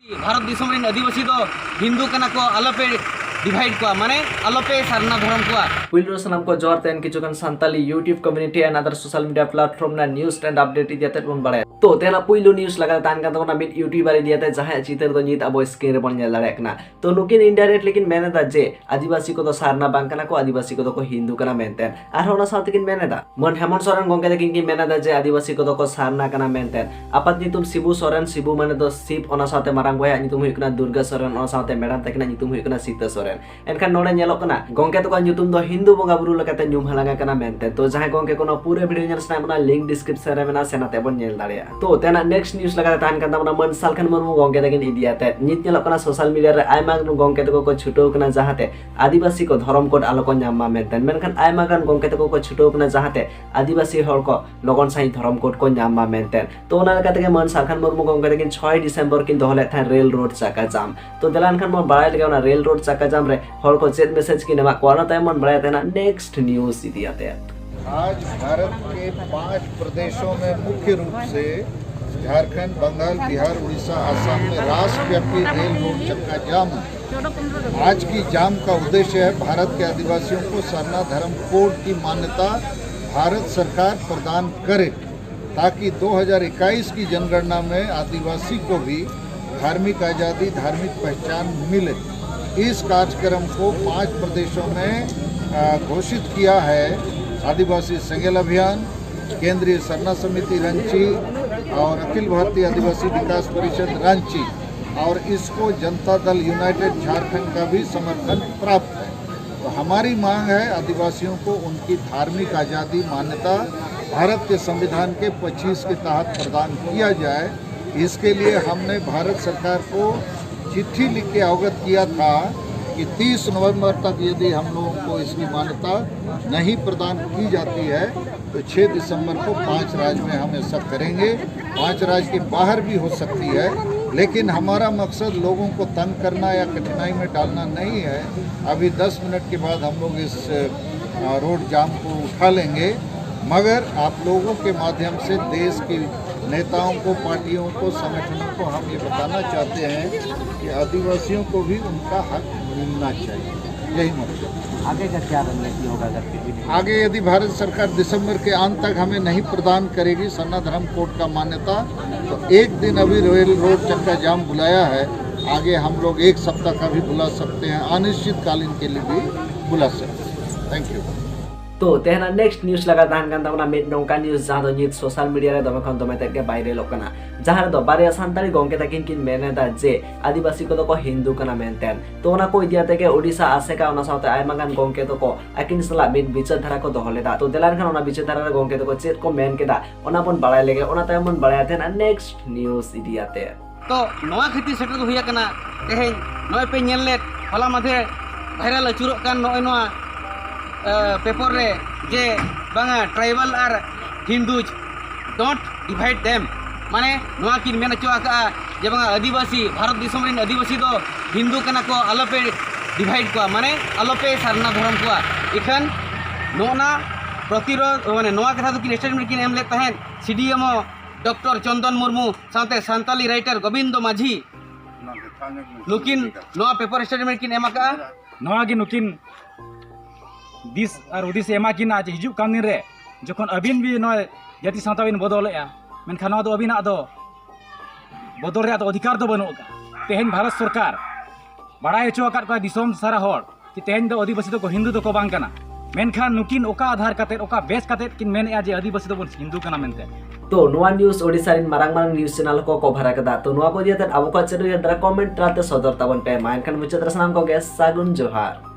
भारत दिसम रिन आदिवासी दो हिंदू कना को आलोपे डिवाइड को माने आलोपे सरना धर्म को पुइलो सलाम को जोर तेन किचुकन Santali YouTube community and other social media platform ना न्यूज़ एंड अपडेट दियाते बन बड़े तो तेना पुइलो न्यूज़ लगा तान का तो मिड यूट्यूबर दियाते जहां चित्र दो नित अब स्क्रीन रे बन जाला रेकना तो नुकिन इनडायरेक्ट लेकिन मेने दा जे आदिवासी को तो सारना बांकना को आदिवासी को तो हिंदू कना मेनतेन आर होना साथ किन मेने दा मन हेमंत सोरेन गोंके दे किन मेने दा जे आदिवासी को तो सारना कना मेनतेन आपात नितुम शिबू सोरेन शिबू माने दो शिव ओना साथे मारांग बया नितुम हुइकना दुर्गा सोरेन ओना साथे मैडम तकिना नितुम हुइकना सीता सोरेन एनखान नोडे नेलो कना गोंके तो नितुम दो हिंदू बोंगा बुरु लकाते न्यूम हलांगा कना मेनते तो जहां गोंके कोनो पूरे वीडियो नेल सना मना लिंक डिस्क्रिप्शन रे मेना सेनाते बन नेल दाड़िया तो तेना नेक्स्ट न्यूज़ लगा तान kan tamna मन सालखान मुर्मू गोंके तकिन इदियाते नित नेलो कना सोशल मीडिया रे आयमा गोंके तको को छुटो कना जहाते आदिवासी को धर्म कोड आलो को न्यामा मेनते मेनखान आयमा गान गोंके तको को छुटो कना जहाते आदिवासी हर को लगन साई धर्म कोड को न्यामा मेनते तो ओना लगा तके मन सालखान मुर्मू गोंके तकिन 6 डिसेंबर किन दोहले था रेल रोड चाका जाम तो दलान खान मन बाय लगे ओना रेल रोड चाका जाम रे हर को चेत मैसेज किन मा कोना तय मन बाय तेना नेक्स्ट न्यूज़ इदियाते आज भारत के 5 प्रदेशों में मुख्य रूप से झारखंड, बंगाल, बिहार, उड़ीसा, असम में राष्ट्रव्यापी रेल रोड चक्का जाम। आज की जाम का उद्देश्य है भारत के आदिवासियों को सरना धर्म कोड की मान्यता भारत सरकार प्रदान करे ताकि 2021 की जनगणना में आदिवासी को भी धार्मिक आज़ादी, धार्मिक पहचान मिले। इस कार्यक्रम को 5 प्रदेशों में घोषित किया है आदिवासी संगेल अभियान, केंद्रीय सरना समिति रांची और अखिल भारतीय आदिवासी विकास परिषद रांची, और इसको जनता दल यूनाइटेड झारखंड का भी समर्थन प्राप्त है। तो हमारी मांग है आदिवासियों को उनकी धार्मिक आज़ादी मान्यता भारत के संविधान के 25 के तहत प्रदान किया जाए। इसके लिए हमने भारत सरकार को चिट्ठी लिख के अवगत किया था कि 30 नवंबर तक यदि हम लोगों को इसकी मान्यता नहीं प्रदान की जाती है तो 6 दिसंबर को 5 राज्य में हम ऐसा करेंगे। 5 राज्य के बाहर भी हो सकती है, लेकिन हमारा मकसद लोगों को तंग करना या कठिनाई में डालना नहीं है। अभी 10 मिनट के बाद हम लोग इस रोड जाम को उठा लेंगे, मगर आप लोगों के माध्यम से देश की नेताओं को, पार्टियों को, संगठनों को हम ये बताना चाहते हैं कि आदिवासियों को भी उनका हक मिलना चाहिए। यही मकसद। आगे का क्या रणनीति होगा अगर आगे यदि भारत सरकार दिसंबर के अंत तक हमें नहीं प्रदान करेगी सरना धर्म कोड का मान्यता, तो एक दिन अभी रेल रोड चक्का जाम बुलाया है, आगे हम लोग 1 सप्ताह का भी बुला सकते हैं, अनिश्चितकालीन के लिए भी बुला सकते हैं। Thank you. तो तेना नेक्स्ट न्यूज़ लगा तान kan tamna mid nongka news जहां दो नित सोशल मीडिया रे दमे खन दमे तक बाइरे लोकना जहां दो बारे संताली गोंके तकिन किन मेने दा जे आदिवासी को तो को हिंदू कना मेनतेन तो ओना को इदिया तके ओडिसा आसेका ओना साथे आयमागान गोंके तो को अकिन सला मिड बिचार धारा को दोहलेदा तो देलान खान ओना बिचार धारा गोंके तो को चेत को मेन केदा ओना बन बाळाय लेगे ओना ताय मन बाळाय तेना नेक्स्ट न्यूज़ इदियाते तो नवा खती सेटर को हुया कना तेहे नय पे नेल ले हला माथे भाइरल अचुरो कान नय नवा पेपर रे जे बांगा ट्राइबल और हिंदूज डोंट डिवाइड देम माने नवा किन मेन चोआ का जे बांगा आदिवासी भारत दिसम रिन आदिवासी दो हिंदू कना को आलोपे डिवाइड को माने आलोपे सरना धर्म को इखन नोना प्रतिरोध माने नवा कथा तो किन स्टेटमेंट किन एमले तहन सीडीएमओ डॉक्टर चंदन मुर्मू साथे संताली राइटर गोविंद माझी नुकिन नवा पेपर स्टेटमेंट किन एमा का नवा की नुकिन दिस और उदिस एमा किन आज हिजु कान दिन रे जखन अबिन भी नय जाति सावता बिन बदलेया मेनखान नवा दो अबिना दो बदल रे अधिकार दो बनुका तेहन भारत सरकार बाड़ाय हचो आकात का दिसोम सारा होड़ कि तेहन दो आदिवासी दो को हिंदू दो को बांग कना मेनखान नुकिन ओका आधार काते ओका बेस काते किन मेने जे आदिवासी दो बन हिंदू कना मेनते तो नोआ न्यूज़ ओडिसा रिन मारांग मारांग न्यूज़ चैनल को कवर कदा तो नोआ को दिया अब को चेदो या कमेंट राते सदर तबन पे माइनखान मुचत रसनाम को गे सागुन जोहार।